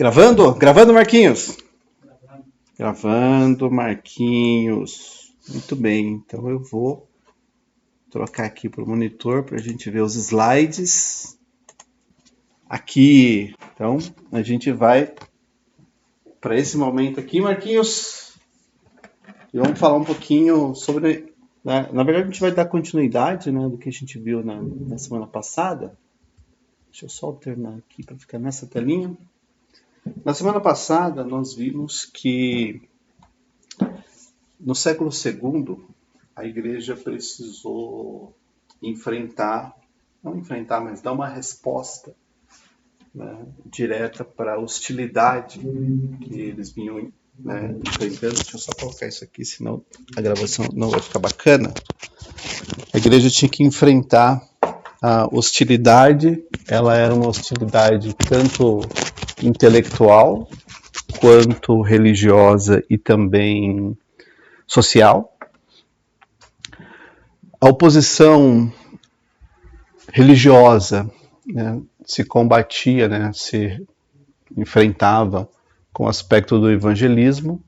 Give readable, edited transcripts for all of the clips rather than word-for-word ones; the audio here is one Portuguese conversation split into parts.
Gravando? Gravando, Marquinhos? Gravando, Marquinhos. Muito bem, então eu vou trocar aqui para o monitor para a gente ver os slides. Aqui, então, a gente vai para esse momento aqui, Marquinhos. E vamos falar um pouquinho sobre... Na verdade, a gente vai dar continuidade, né, do que a gente viu na semana passada. Deixa eu só alternar aqui para ficar nessa telinha. Na semana passada, nós vimos que no século II, a igreja precisou mas dar uma resposta, né, direta para a hostilidade que eles vinham, né, enfrentando. Deixa eu só colocar isso aqui, senão a gravação não vai ficar bacana. A igreja tinha que enfrentar a hostilidade. Ela era uma hostilidade tanto intelectual, quanto religiosa e também social. A oposição religiosa, né, se combatia, né, se enfrentava com o aspecto do evangelismo.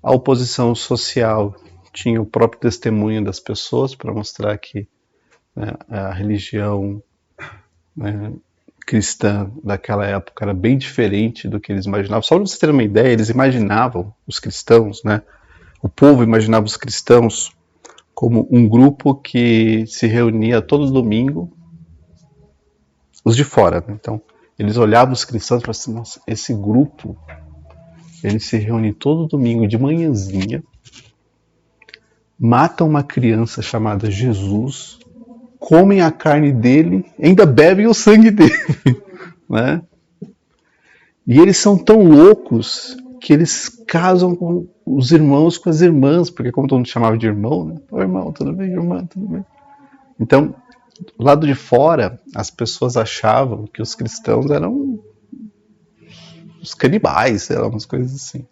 A oposição social tinha o próprio testemunho das pessoas para mostrar que, né, a religião, né, cristã daquela época era bem diferente do que eles imaginavam. Só para vocês terem uma ideia, eles imaginavam os cristãos, né? O povo imaginava os cristãos como um grupo que se reunia todo domingo, os de fora, né? Então, eles olhavam os cristãos e falavam assim: nossa, esse grupo, ele se reúne todo domingo de manhãzinha, matam uma criança chamada Jesus, comem a carne dele, ainda bebem o sangue dele, né? E eles são tão loucos que eles casam com os irmãos com as irmãs, porque como todo mundo chamava de irmão, né? Ô, irmão, tudo bem? Irmã, tudo bem? Então, do lado de fora, as pessoas achavam que os cristãos eram os canibais, sei lá, umas coisas assim.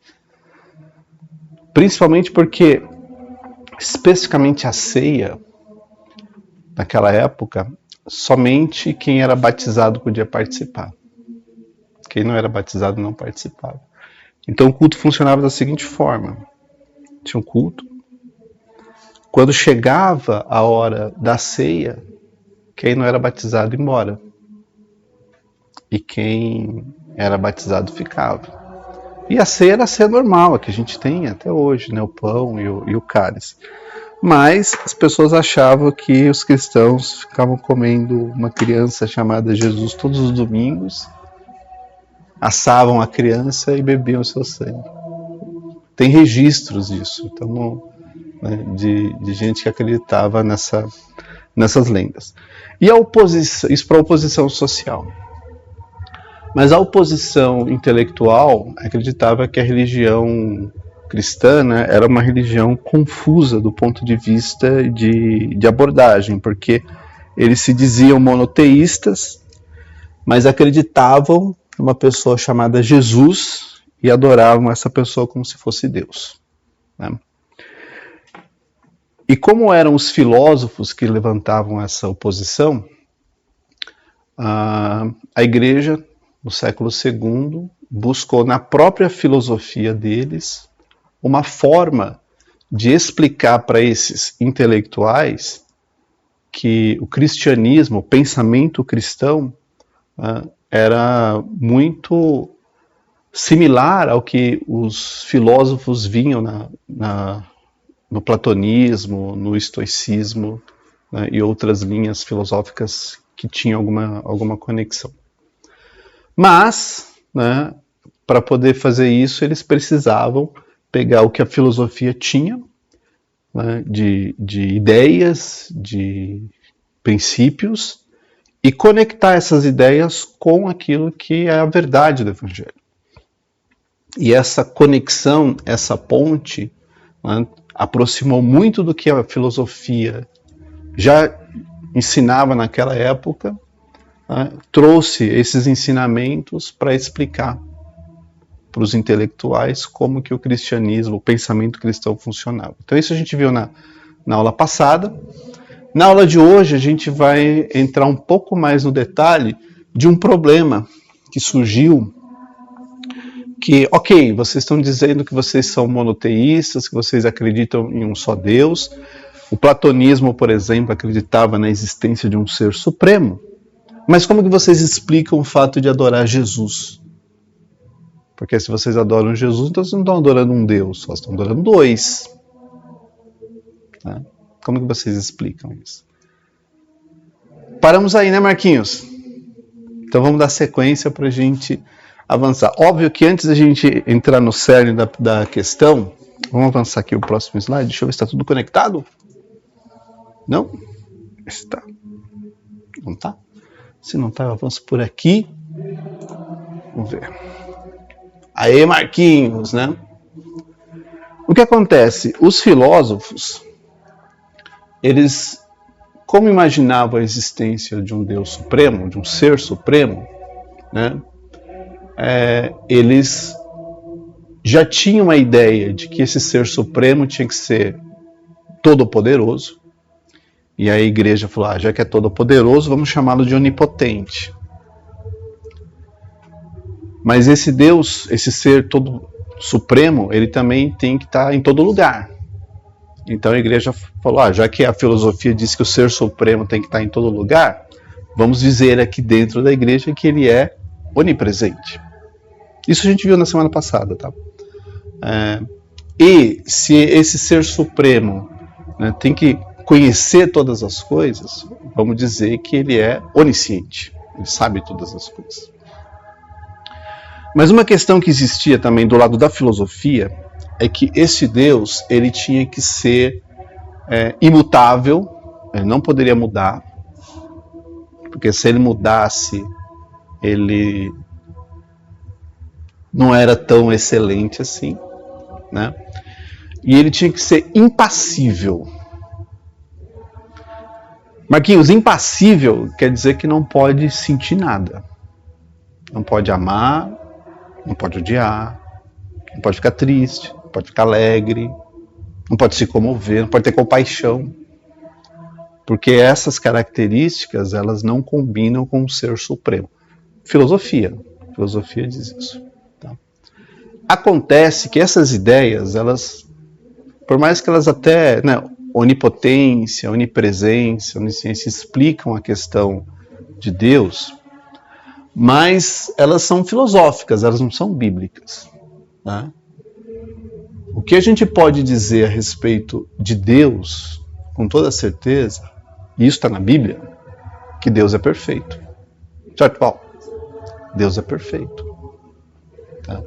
Principalmente porque, especificamente a ceia, naquela época, somente quem era batizado podia participar. Quem não era batizado não participava. Então o culto funcionava da seguinte forma: tinha um culto. Quando chegava a hora da ceia, quem não era batizado ia embora. E quem era batizado ficava. E a ceia era a ceia normal, a que a gente tem até hoje, né? O pão e o cálice. Mas as pessoas achavam que os cristãos ficavam comendo uma criança chamada Jesus todos os domingos, assavam a criança e bebiam o seu sangue. Tem registros disso, então, né, de gente que acreditava nessas lendas. E a oposição, isso para a oposição social. Mas a oposição intelectual acreditava que a religião cristã, né, era uma religião confusa do ponto de vista de abordagem, porque eles se diziam monoteístas, mas acreditavam em uma pessoa chamada Jesus e adoravam essa pessoa como se fosse Deus, né? E como eram os filósofos que levantavam essa oposição, a igreja, no século II, buscou na própria filosofia deles uma forma de explicar para esses intelectuais que o cristianismo, o pensamento cristão, era muito similar ao que os filósofos vinham no platonismo, no estoicismo, né, e outras linhas filosóficas que tinham alguma conexão. Mas, né, para poder fazer isso, eles precisavam pegar o que a filosofia tinha, né, de ideias, de princípios, e conectar essas ideias com aquilo que é a verdade do Evangelho. E essa conexão, essa ponte, né, aproximou muito do que a filosofia já ensinava naquela época, né, trouxe esses ensinamentos para explicar para os intelectuais como que o cristianismo, o pensamento cristão funcionava. Então isso a gente viu na aula passada. Na aula de hoje a gente vai entrar um pouco mais no detalhe de um problema que surgiu que, ok, vocês estão dizendo que vocês são monoteístas, que vocês acreditam em um só Deus. O platonismo, por exemplo, acreditava na existência de um ser supremo. Mas como que vocês explicam o fato de adorar Jesus? Porque se vocês adoram Jesus, então vocês não estão adorando um Deus, só estão adorando dois. Tá? Como que vocês explicam isso? Paramos aí, né, Marquinhos? Então vamos dar sequência para a gente avançar. Óbvio que antes da gente entrar no cerne da questão, vamos avançar aqui o próximo slide. Deixa eu ver se está tudo conectado. Não? Está. Não está? Se não está, eu avanço por aqui. Vamos ver. Aê, Marquinhos, né? O que acontece? Os filósofos, eles, como imaginavam a existência de um Deus supremo, de um ser supremo, né? Eles já tinham a ideia de que esse ser supremo tinha que ser todo-poderoso. E a igreja falou, já que é todo-poderoso, vamos chamá-lo de onipotente. Mas esse Deus, esse ser todo supremo, ele também tem que estar em todo lugar. Então a igreja falou, já que a filosofia diz que o ser supremo tem que estar em todo lugar, vamos dizer aqui dentro da igreja que ele é onipresente. Isso a gente viu na semana passada, tá? E se esse ser supremo, né, tem que conhecer todas as coisas, vamos dizer que ele é onisciente, ele sabe todas as coisas. Mas uma questão que existia também do lado da filosofia é que esse Deus, ele tinha que ser imutável, ele não poderia mudar, porque se ele mudasse, ele não era tão excelente assim, né? E ele tinha que ser impassível. Marquinhos, impassível quer dizer que não pode sentir nada. Não pode amar, não pode odiar, não pode ficar triste, não pode ficar alegre, não pode se comover, não pode ter compaixão. Porque essas características, elas não combinam com o ser supremo. Filosofia diz isso. Tá? Acontece que essas ideias, elas, por mais que elas até, né, onipotência, onipresença, onisciência explicam a questão de Deus, mas elas são filosóficas, elas não são bíblicas. Tá? O que a gente pode dizer a respeito de Deus, com toda certeza, e isso está na Bíblia, que Deus é perfeito. Certo, Paulo? Deus é perfeito. Tá?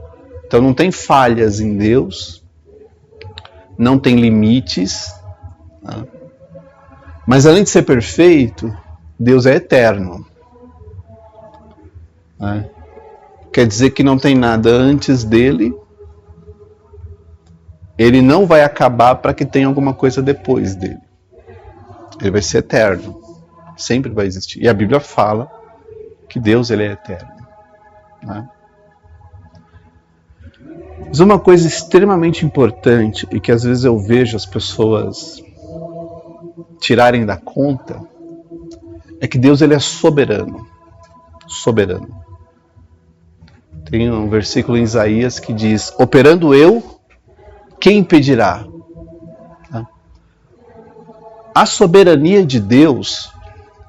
Então não tem falhas em Deus, não tem limites, tá? Mas além de ser perfeito, Deus é eterno. Tá? Quer dizer que não tem nada antes dele, ele não vai acabar para que tenha alguma coisa depois dele. Ele vai ser eterno, sempre vai existir. E a Bíblia fala que Deus, ele é eterno. Né? Mas uma coisa extremamente importante e que às vezes eu vejo as pessoas tirarem da conta é que Deus, ele é soberano. Soberano. Tem um versículo em Isaías que diz, operando eu, quem impedirá? A soberania de Deus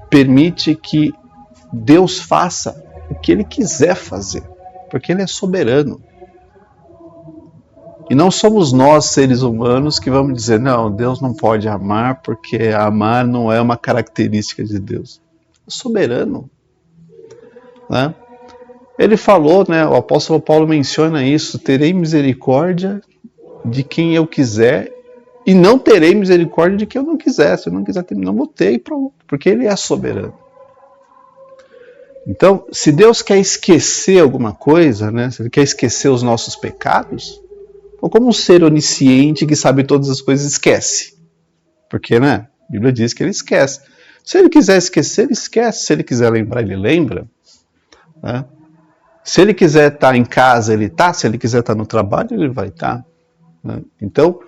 permite que Deus faça o que ele quiser fazer, porque ele é soberano. E não somos nós, seres humanos, que vamos dizer, não, Deus não pode amar, porque amar não é uma característica de Deus. É soberano. Né? Ele falou, né, o apóstolo Paulo menciona isso, terei misericórdia de quem eu quiser, e não terei misericórdia de quem eu não quiser. Se eu não quiser terminar, não vou ter, e pronto, porque ele é soberano. Então, se Deus quer esquecer alguma coisa, né, se ele quer esquecer os nossos pecados, ou como um ser onisciente que sabe todas as coisas, esquece. Porque, né, a Bíblia diz que ele esquece. Se ele quiser esquecer, ele esquece. Se ele quiser lembrar, ele lembra. Né? Se ele quiser estar em casa, ele está. Se ele quiser estar no trabalho, ele vai estar. Né? Então,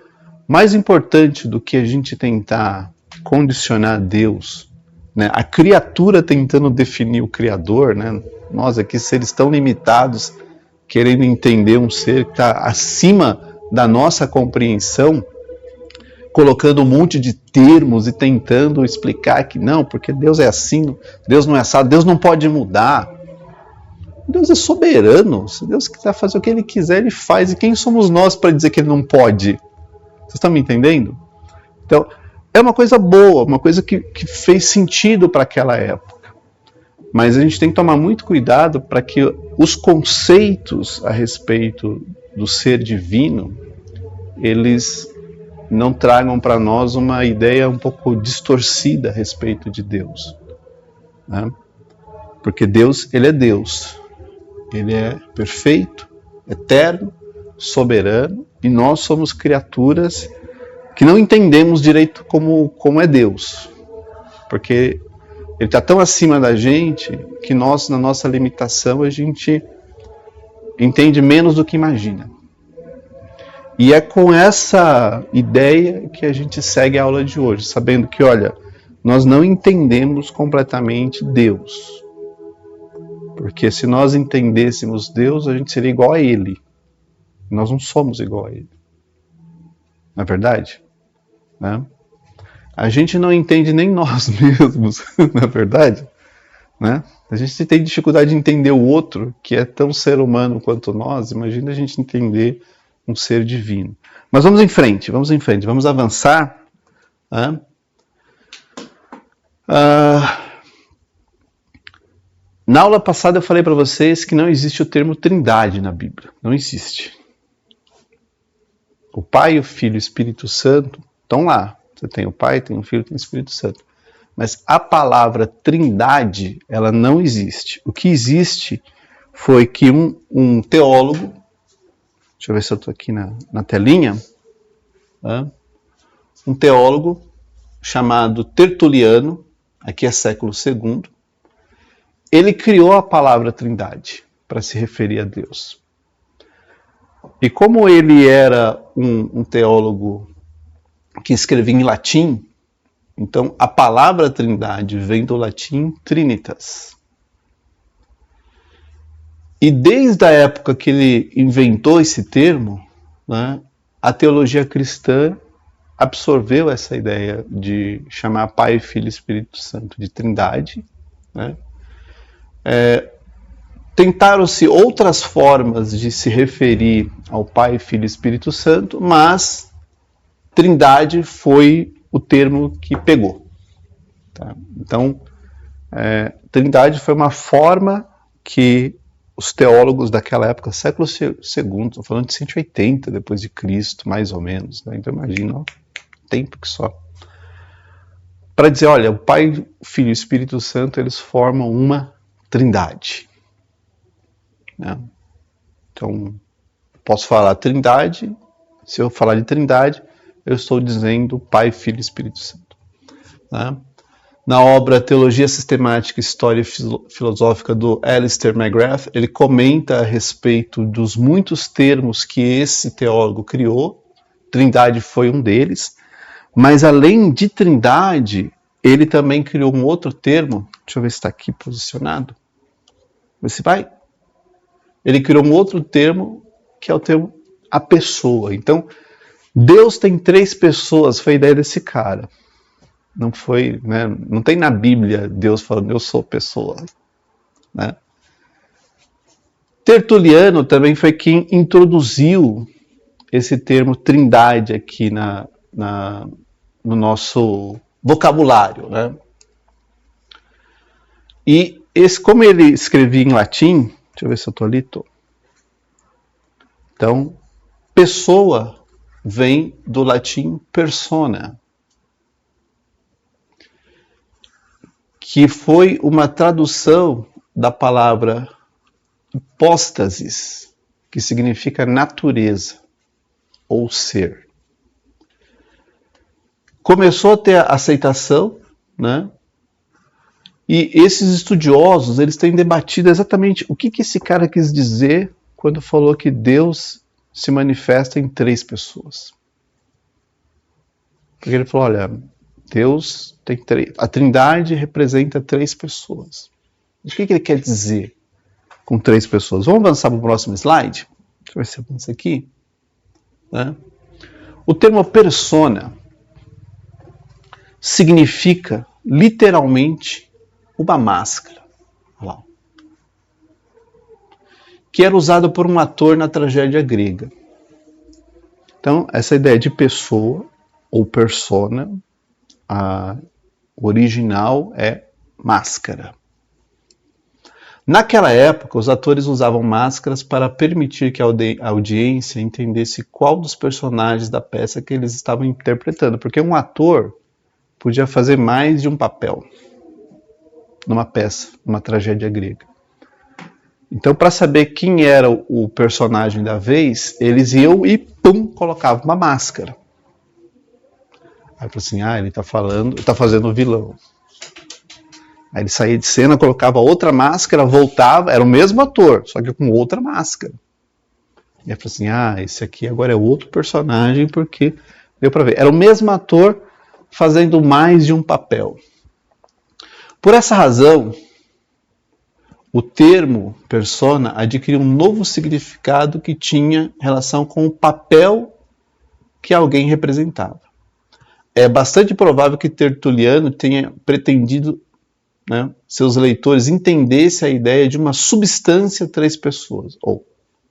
mais importante do que a gente tentar condicionar Deus, né, a criatura tentando definir o Criador, né, nós aqui, seres tão limitados, querendo entender um ser que está acima da nossa compreensão, colocando um monte de termos e tentando explicar que não, porque Deus é assim, Deus não é assado, Deus não pode mudar. Deus é soberano. Se Deus quiser fazer o que Ele quiser, Ele faz. E quem somos nós para dizer que Ele não pode? Vocês estão me entendendo? Então, é uma coisa boa, uma coisa que fez sentido para aquela época. Mas a gente tem que tomar muito cuidado para que os conceitos a respeito do ser divino, eles não tragam para nós uma ideia um pouco distorcida a respeito de Deus. Né? Porque Deus, Ele é Deus. Ele é perfeito, eterno, soberano, e nós somos criaturas que não entendemos direito como é Deus. Porque Ele está tão acima da gente que nós, na nossa limitação, a gente entende menos do que imagina. E é com essa ideia que a gente segue a aula de hoje, sabendo que, olha, nós não entendemos completamente Deus. Porque se nós entendêssemos Deus, a gente seria igual a Ele. Nós não somos igual a Ele. Não é verdade? Né? A gente não entende nem nós mesmos, não é verdade? Né? A gente tem dificuldade de entender o outro, que é tão ser humano quanto nós. Imagina a gente entender um ser divino. Mas vamos em frente, vamos avançar. Né? Na aula passada eu falei para vocês que não existe o termo trindade na Bíblia. Não existe. O Pai, o Filho e o Espírito Santo estão lá. Você tem o Pai, tem o Filho, tem o Espírito Santo. Mas a palavra trindade, ela não existe. O que existe foi que um teólogo, deixa eu ver se eu estou aqui na telinha, um teólogo chamado Tertuliano, aqui é século II, ele criou a palavra trindade para se referir a Deus. E como ele era um teólogo que escrevia em latim, então a palavra trindade vem do latim trinitas. E desde a época que ele inventou esse termo, né, a teologia cristã absorveu essa ideia de chamar Pai, Filho e Espírito Santo de trindade, né? Tentaram-se outras formas de se referir ao Pai, Filho e Espírito Santo, mas trindade foi o termo que pegou. Tá? Então, trindade foi uma forma que os teólogos daquela época, século II, estou falando de 180 depois de Cristo, mais ou menos, né? Então imagina o tempo que só. Para dizer, olha, o Pai, o Filho e o Espírito Santo, eles formam uma trindade. Né? Então, posso falar trindade, se eu falar de trindade, eu estou dizendo Pai, Filho e Espírito Santo. Né? Na obra Teologia Sistemática e História Filosófica do Alistair McGrath, ele comenta a respeito dos muitos termos que esse teólogo criou. Trindade foi um deles, mas além de trindade, ele também criou um outro termo, deixa eu ver se está aqui posicionado, vê se vai. Ele criou um outro termo, que é o termo a pessoa. Então, Deus tem 3 pessoas, foi a ideia desse cara. Não foi, né? Não tem na Bíblia Deus falando, eu sou pessoa. Né? Tertuliano também foi quem introduziu esse termo trindade aqui no nosso vocabulário. Né? E como ele escrevia em latim, deixa eu ver se eu estou ali. Então, pessoa vem do latim persona, que foi uma tradução da palavra hipóstasis, que significa natureza ou ser. Começou a ter aceitação, né? E esses estudiosos, eles têm debatido exatamente o que esse cara quis dizer quando falou que Deus se manifesta em 3 pessoas. Porque ele falou, olha, Deus tem 3, a trindade representa 3 pessoas. O que ele quer dizer? com 3 pessoas. Vamos avançar para o próximo slide? Deixa eu ver se avança aqui. Né? O termo persona significa literalmente uma máscara, lá, que era usada por um ator na tragédia grega. Então, essa ideia de pessoa ou persona, a original é máscara. Naquela época, os atores usavam máscaras para permitir que a audiência entendesse qual dos personagens da peça que eles estavam interpretando, porque um ator podia fazer mais de um papel numa peça, numa tragédia grega. Então, para saber quem era o personagem da vez, eles iam e pum, colocavam uma máscara. Aí falou assim, ele tá fazendo o vilão. Aí ele saía de cena, colocava outra máscara, voltava, era o mesmo ator, só que com outra máscara. E aí falou assim, esse aqui agora é outro personagem, porque deu para ver. Era o mesmo ator fazendo mais de um papel. Por essa razão, o termo persona adquiriu um novo significado que tinha relação com o papel que alguém representava. É bastante provável que Tertuliano tenha pretendido, né, seus leitores entendessem a ideia de uma substância 3 pessoas, ou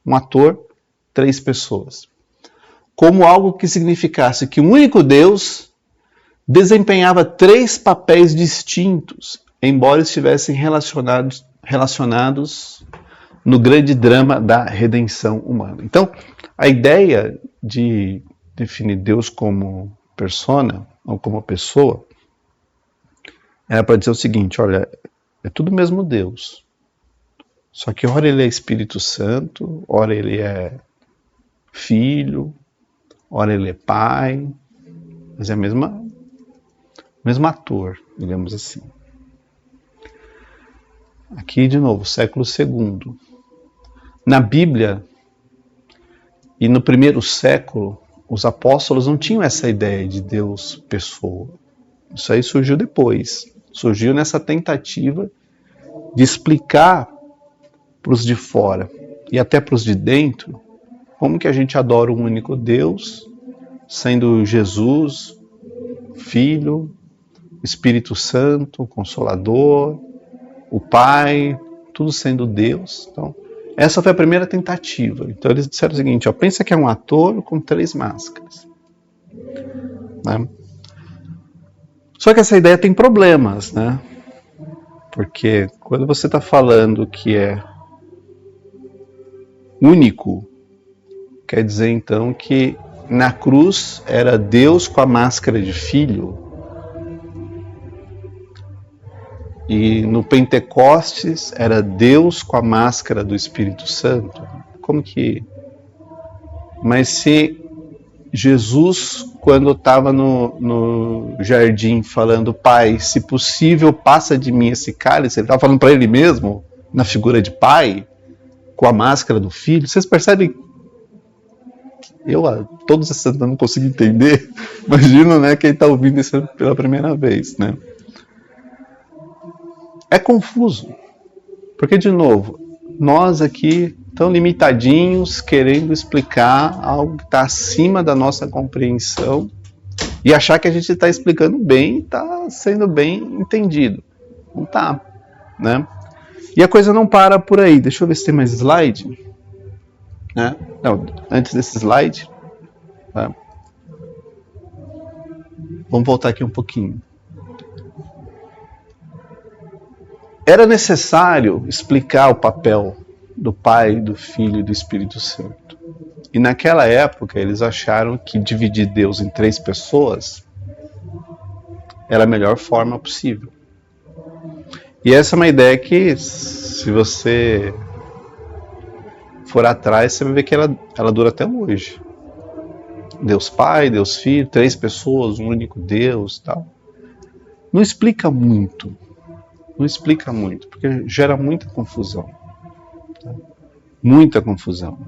um ator 3 pessoas, como algo que significasse que um único Deus desempenhava 3 papéis distintos, embora estivessem relacionados no grande drama da redenção humana. Então, a ideia de definir Deus como persona, ou como pessoa, era para dizer o seguinte, olha, é tudo o mesmo Deus. Só que ora ele é Espírito Santo, ora ele é Filho, ora ele é Pai, mas é o mesmo ator, digamos assim. Aqui, de novo, século II. Na Bíblia, e no primeiro século, os apóstolos não tinham essa ideia de Deus pessoa. Isso aí surgiu depois. Surgiu nessa tentativa de explicar para os de fora e até para os de dentro como que a gente adora um único Deus, sendo Jesus, Filho, Espírito Santo, Consolador, o Pai, tudo sendo Deus. Então, essa foi a primeira tentativa. Então eles disseram o seguinte, pensa que é um ator com 3 máscaras. Né? Só que essa ideia tem problemas, né? Porque quando você está falando que é único, quer dizer então que na cruz era Deus com a máscara de filho, e no Pentecostes era Deus com a máscara do Espírito Santo. Como que... Mas se Jesus, quando estava no jardim falando, Pai, se possível, passa de mim esse cálice, ele estava falando para ele mesmo, na figura de Pai, com a máscara do Filho. Vocês percebem? Todos esses anos eu não consigo entender. Imagina, né, quem está ouvindo isso pela primeira vez, né? É confuso, porque, de novo, nós aqui tão limitadinhos, querendo explicar algo que está acima da nossa compreensão e achar que a gente está explicando bem, está sendo bem entendido. Não está, né? E a coisa não para por aí. Deixa eu ver se tem mais slide. Né? Não, antes desse slide, tá? Vamos voltar aqui um pouquinho. Era necessário explicar o papel do Pai, do Filho e do Espírito Santo. E naquela época eles acharam que dividir Deus em 3 pessoas era a melhor forma possível. E essa é uma ideia que, se você for atrás, você vai ver que ela dura até hoje. Deus Pai, Deus Filho, 3 pessoas, um único Deus, tal. Não explica muito. Não explica muito, porque gera muita confusão. Tá? Muita confusão.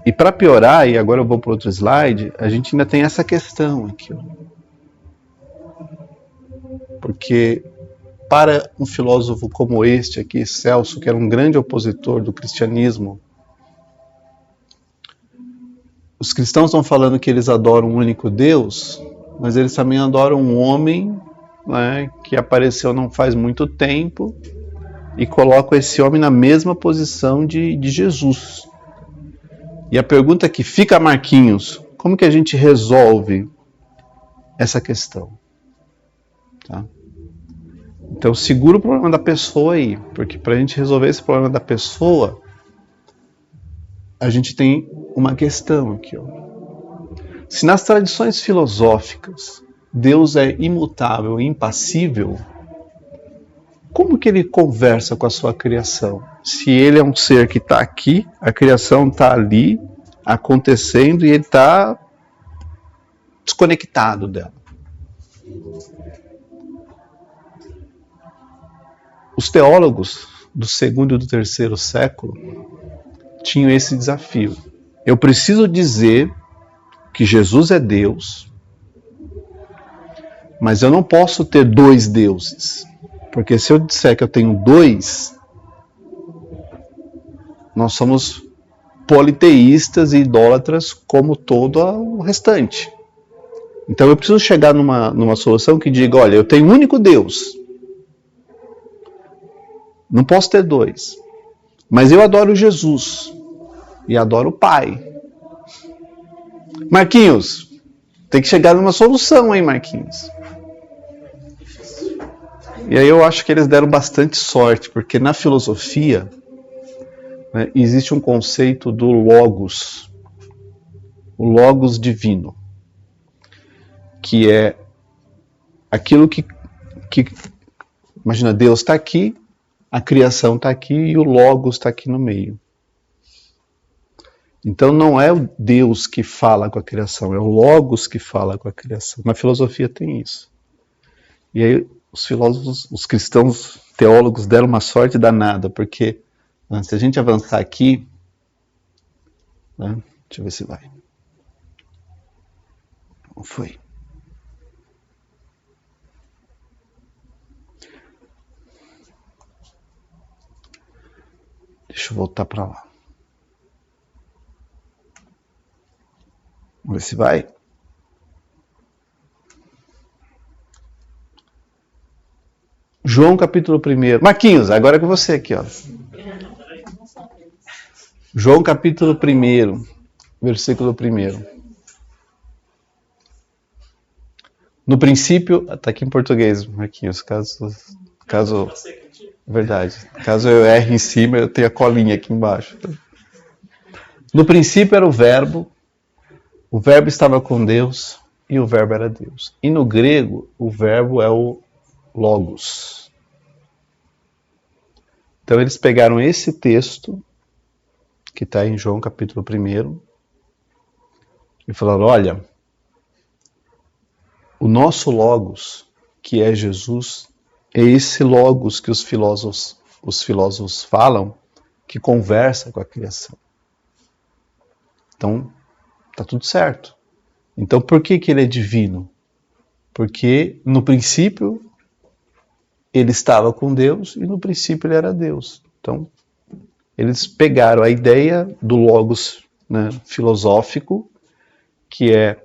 E para piorar, e agora eu vou para outro slide, a gente ainda tem essa questão aqui. Ó. Porque para um filósofo como este aqui, Celso, que era um grande opositor do cristianismo, os cristãos estão falando que eles adoram um único Deus, mas eles também adoram um homem, né, que apareceu não faz muito tempo e colocam esse homem na mesma posição de Jesus. E a pergunta que fica, Marquinhos, como que a gente resolve essa questão? Tá? Então segura o problema da pessoa aí, porque para a gente resolver esse problema da pessoa, a gente tem uma questão aqui. Ó. Se nas tradições filosóficas Deus é imutável e impassível, como que ele conversa com a sua criação? Se ele é um ser que está aqui, a criação está ali, acontecendo, e ele está desconectado dela. Os teólogos do segundo e do terceiro século tinham esse desafio. Eu preciso dizer que Jesus é Deus, mas eu não posso ter dois deuses. Porque se eu disser que eu tenho dois, nós somos politeístas e idólatras como todo o restante. Então eu preciso chegar numa solução que diga, olha, eu tenho um único Deus. Não posso ter dois. Mas eu adoro Jesus. E adoro o Pai. Marquinhos, tem que chegar numa solução, hein, Marquinhos? E aí eu acho que eles deram bastante sorte, porque na filosofia, né, existe um conceito do logos, o logos divino, que é aquilo que imagina, Deus está aqui, a criação está aqui e o logos está aqui no meio. Então não é o Deus que fala com a criação, é o logos que fala com a criação. Na filosofia tem isso. E aí os filósofos, os cristãos teólogos deram uma sorte danada, porque se a gente avançar aqui, né, deixa eu ver se vai. Não foi. Deixa eu voltar para lá. Vamos ver se vai. João capítulo 1. Marquinhos, agora é com você aqui, ó. João capítulo 1, versículo 1. No princípio, está aqui em português, Marquinhos, caso verdade, caso eu erre em cima, eu tenho a colinha aqui embaixo. No princípio era o verbo estava com Deus e o verbo era Deus. E no grego, o verbo é o logos. Então eles pegaram esse texto, que está em João capítulo 1, e falaram, olha, o nosso logos, que é Jesus, é esse logos que os filósofos falam, que conversa com a criação. Então, está tudo certo. Então, por que ele é divino? Porque, no princípio, ele estava com Deus e, no princípio, ele era Deus. Então, eles pegaram a ideia do logos, né, filosófico, que é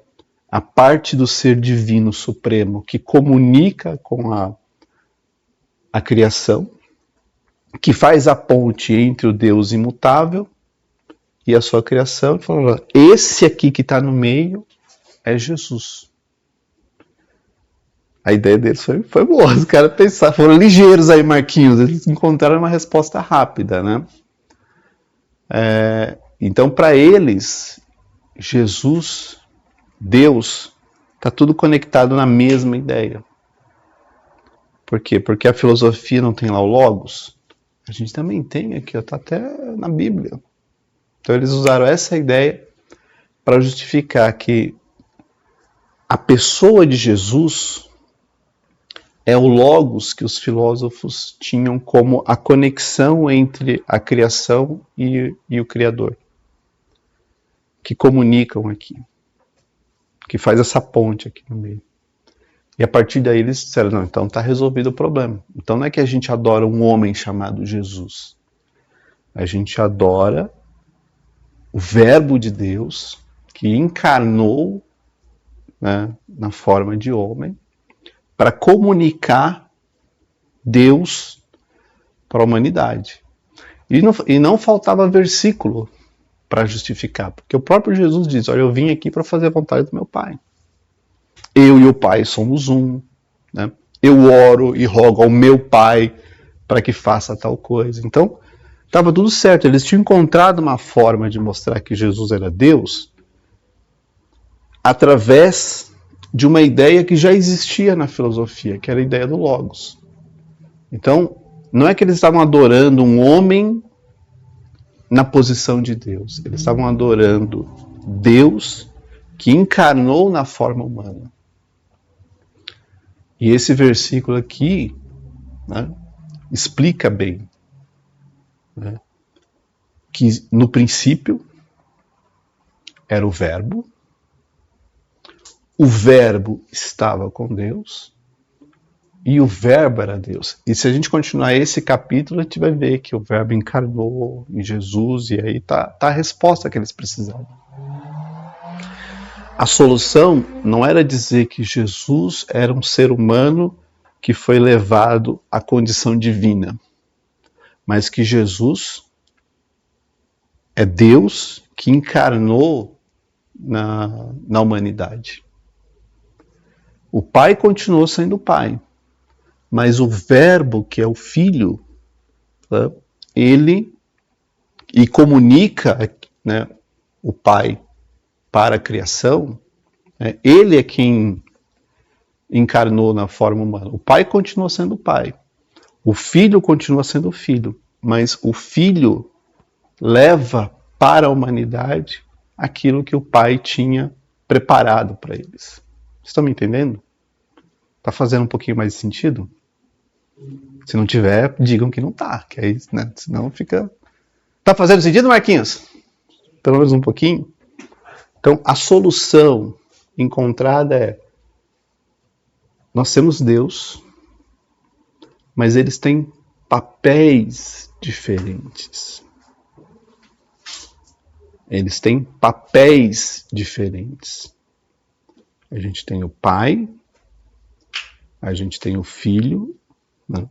a parte do ser divino supremo que comunica com a criação, que faz a ponte entre o Deus imutável e a sua criação, e falaram, esse aqui que está no meio é Jesus. A ideia deles foi boa, os caras pensaram, foram ligeiros aí, Marquinhos, eles encontraram uma resposta rápida, né? Então, para eles, Jesus, Deus, está tudo conectado na mesma ideia. Por quê? Porque a filosofia não tem lá o logos? A gente também tem aqui, está até na Bíblia. Então eles usaram essa ideia para justificar que a pessoa de Jesus é o logos que os filósofos tinham como a conexão entre a criação e o Criador. Que comunicam aqui. Que faz essa ponte aqui no meio. E a partir daí eles disseram, não, então está resolvido o problema. Então não é que a gente adora um homem chamado Jesus. A gente adora o Verbo de Deus que encarnou, né, na forma de homem para comunicar Deus para a humanidade. E não faltava versículo para justificar, porque o próprio Jesus diz, olha, eu vim aqui para fazer a vontade do meu Pai. Eu e o Pai somos um. Né? Eu oro e rogo ao meu Pai para que faça tal coisa. Então, estava tudo certo. Eles tinham encontrado uma forma de mostrar que Jesus era Deus através de uma ideia que já existia na filosofia, que era a ideia do Logos. Então, não é que eles estavam adorando um homem na posição de Deus. Eles estavam adorando Deus que encarnou na forma humana. E esse versículo aqui, né, explica bem, né, que no princípio era o Verbo estava com Deus e o Verbo era Deus. E se a gente continuar esse capítulo, a gente vai ver que o Verbo encarnou em Jesus e aí tá a resposta que eles precisavam. A solução não era dizer que Jesus era um ser humano que foi levado à condição divina, mas que Jesus é Deus que encarnou na humanidade. O Pai continuou sendo Pai, mas o Verbo, que é o Filho, né, ele e comunica, né, o Pai para a criação, né, ele é quem encarnou na forma humana. O Pai continua sendo Pai, o Filho continua sendo Filho, mas o Filho leva para a humanidade aquilo que o Pai tinha preparado para eles. Vocês estão me entendendo? Está fazendo um pouquinho mais de sentido? Se não tiver, digam que não está, que aí, né, senão fica... Tá fazendo sentido, Marquinhos? Pelo menos um pouquinho? Então, a solução encontrada é: nós temos Deus, mas eles têm papéis diferentes. Eles têm papéis diferentes. A gente tem o Pai, a gente tem o Filho, né?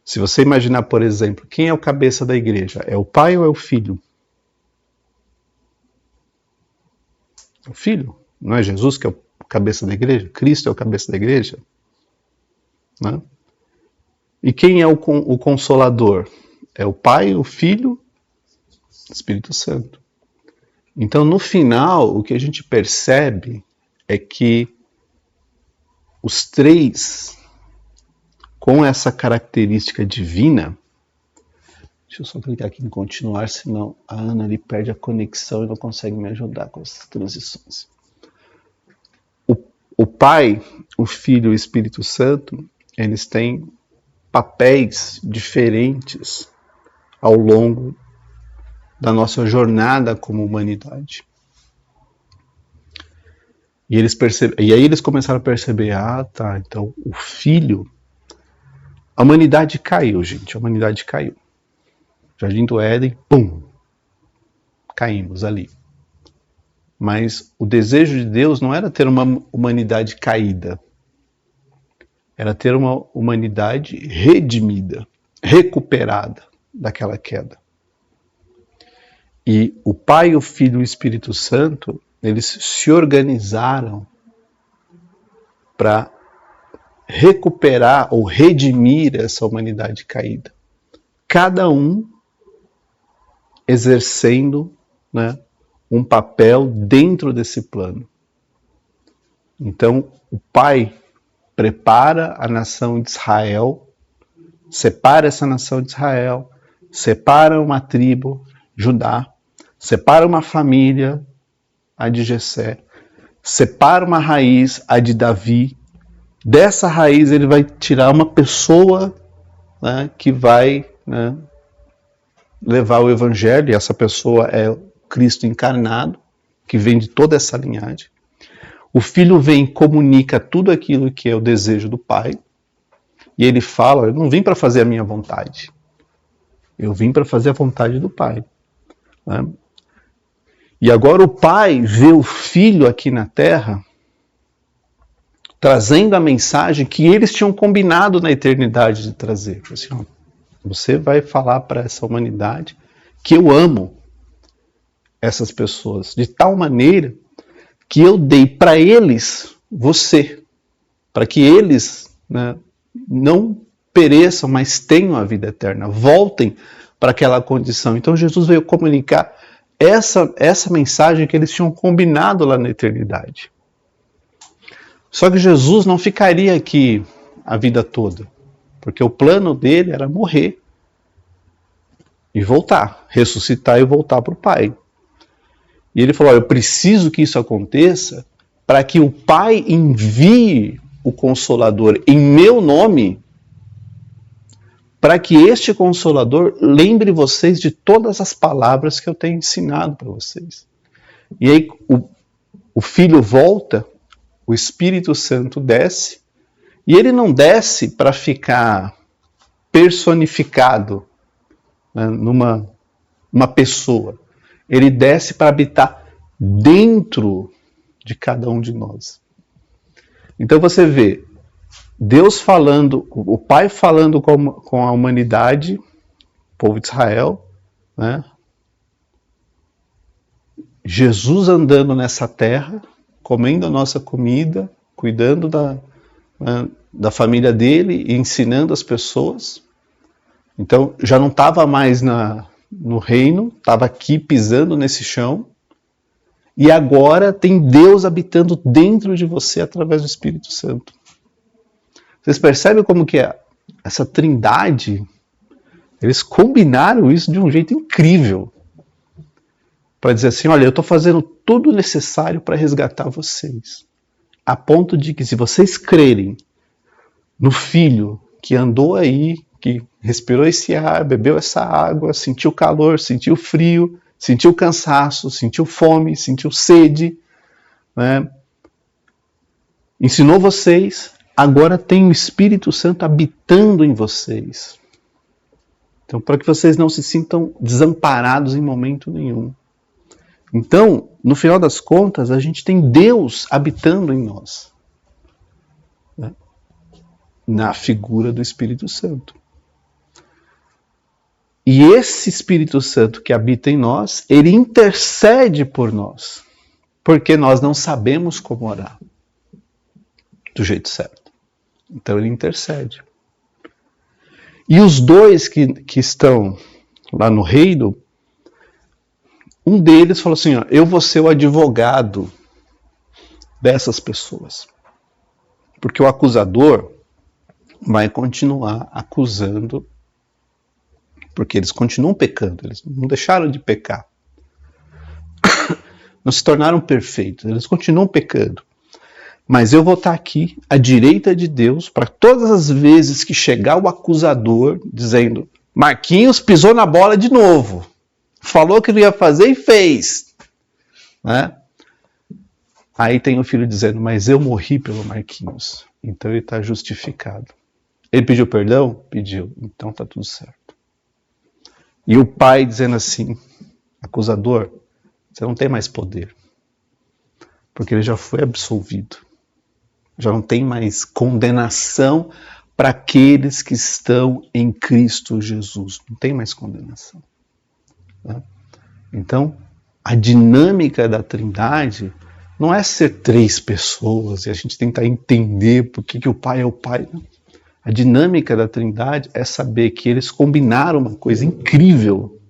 Se você imaginar, por exemplo, quem é o cabeça da igreja? É o Pai ou é o Filho? O Filho. Não é Jesus que é o cabeça da igreja? Cristo é o cabeça da igreja? Né? E quem é o Consolador? É o Pai, o Filho, o Espírito Santo. Então, no final, o que a gente percebe é que os três, com essa característica divina... Deixa eu só clicar aqui em continuar, senão a Ana ali perde a conexão e não consegue me ajudar com essas transições. O Pai, o Filho e o Espírito Santo, eles têm papéis diferentes ao longo da nossa jornada como humanidade. E aí eles começaram a perceber, tá, então o Filho... A humanidade caiu, gente, a humanidade caiu. Jardim do Éden, pum, caímos ali. Mas o desejo de Deus não era ter uma humanidade caída. Era ter uma humanidade redimida, recuperada daquela queda. E o Pai, o Filho e o Espírito Santo, eles se organizaram para recuperar ou redimir essa humanidade caída. Cada um exercendo, né, um papel dentro desse plano. Então, o Pai prepara a nação de Israel, separa essa nação de Israel, separa uma tribo, Judá, separa uma família, a de Jessé, separa uma raiz, a de Davi. Dessa raiz ele vai tirar uma pessoa, né, que vai, né, levar o evangelho, e essa pessoa é Cristo encarnado, que vem de toda essa linhagem. O Filho vem e comunica tudo aquilo que é o desejo do Pai. E ele fala, eu não vim para fazer a minha vontade. Eu vim para fazer a vontade do Pai. Né? E agora o Pai vê o Filho aqui na Terra trazendo a mensagem que eles tinham combinado na eternidade de trazer. Assim, ó, você vai falar para essa humanidade que eu amo essas pessoas de tal maneira que eu dei para eles você, para que eles, né, não pereçam, mas tenham a vida eterna, voltem para aquela condição. Então Jesus veio comunicar essa mensagem que eles tinham combinado lá na eternidade. Só que Jesus não ficaria aqui a vida toda, porque o plano dele era morrer e voltar, ressuscitar e voltar para o Pai. E ele falou, eu preciso que isso aconteça para que o Pai envie o Consolador em meu nome, para que este Consolador lembre vocês de todas as palavras que eu tenho ensinado para vocês. E aí o Filho volta, o Espírito Santo desce, e ele não desce para ficar personificado, né, numa pessoa. Ele desce para habitar dentro de cada um de nós. Então você vê Deus falando, o Pai falando com a humanidade, o povo de Israel, né? Jesus andando nessa terra, comendo a nossa comida, cuidando da família dele e ensinando as pessoas. Então já não estava mais no reino, estava aqui pisando nesse chão. E agora tem Deus habitando dentro de você através do Espírito Santo. Vocês percebem como que é essa trindade? Eles combinaram isso de um jeito incrível. Para dizer assim, olha, eu estou fazendo tudo necessário para resgatar vocês. A ponto de que se vocês crerem no Filho que andou aí, que respirou esse ar, bebeu essa água, sentiu calor, sentiu frio, sentiu cansaço, sentiu fome, sentiu sede, né? Ensinou vocês, agora tem o Espírito Santo habitando em vocês. Então, para que vocês não se sintam desamparados em momento nenhum. Então, no final das contas, a gente tem Deus habitando em nós, né? Na figura do Espírito Santo. E esse Espírito Santo que habita em nós, ele intercede por nós, porque nós não sabemos como orar do jeito certo. Então ele intercede. E os dois que estão lá no reino, um deles falou assim, ó, eu vou ser o advogado dessas pessoas. Porque o acusador vai continuar acusando, porque eles continuam pecando, eles não deixaram de pecar. Não se tornaram perfeitos, eles continuam pecando. Mas eu vou estar aqui à direita de Deus para todas as vezes que chegar o acusador dizendo, Marquinhos pisou na bola de novo. Falou que não ia fazer e fez. Né? Aí tem o filho dizendo, mas eu morri pelo Marquinhos. Então ele está justificado. Ele pediu perdão? Pediu. Então está tudo certo. E o pai dizendo assim, acusador, você não tem mais poder. Porque ele já foi absolvido. Já não tem mais condenação para aqueles que estão em Cristo Jesus. Não tem mais condenação. Né? Então, a dinâmica da Trindade não é ser três pessoas e a gente tentar entender por que o Pai é o Pai. Não. A dinâmica da Trindade é saber que eles combinaram uma coisa incrível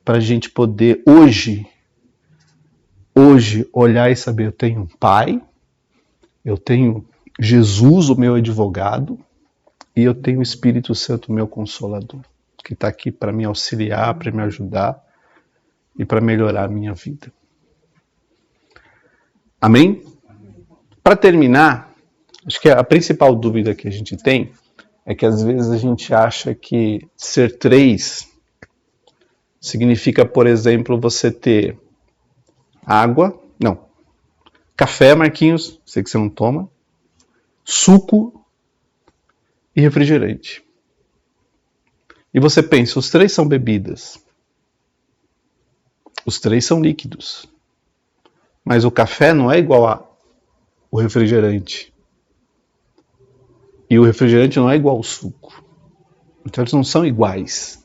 para a gente poder hoje olhar e saber, eu tenho um Pai, eu tenho Jesus, o meu advogado, e eu tenho o Espírito Santo, o meu consolador, que está aqui para me auxiliar, para me ajudar e para melhorar a minha vida. Amém? Para terminar, acho que a principal dúvida que a gente tem é que às vezes a gente acha que ser três significa, por exemplo, você ter água, não, Café, Marquinhos, sei que você não toma. Suco e refrigerante. E você pensa, os três são bebidas. Os três são líquidos. Mas o café não é igual ao refrigerante. E o refrigerante não é igual ao suco. Então eles não são iguais.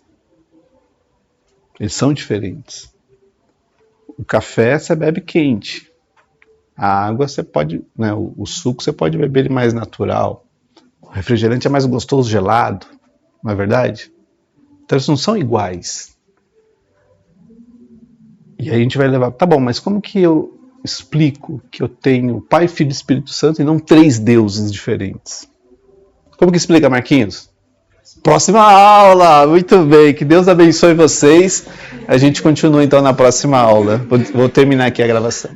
Eles são diferentes. O café você bebe quente. A água você pode, né, o suco você pode beber ele mais natural. O refrigerante é mais gostoso gelado, não é verdade? Então eles não são iguais. E aí a gente vai levar, tá bom, mas como que eu explico que eu tenho Pai, Filho e Espírito Santo e não três deuses diferentes? Como que explica, Marquinhos? Próxima aula! Muito bem, que Deus abençoe vocês. A gente continua então na próxima aula. Vou terminar aqui a gravação.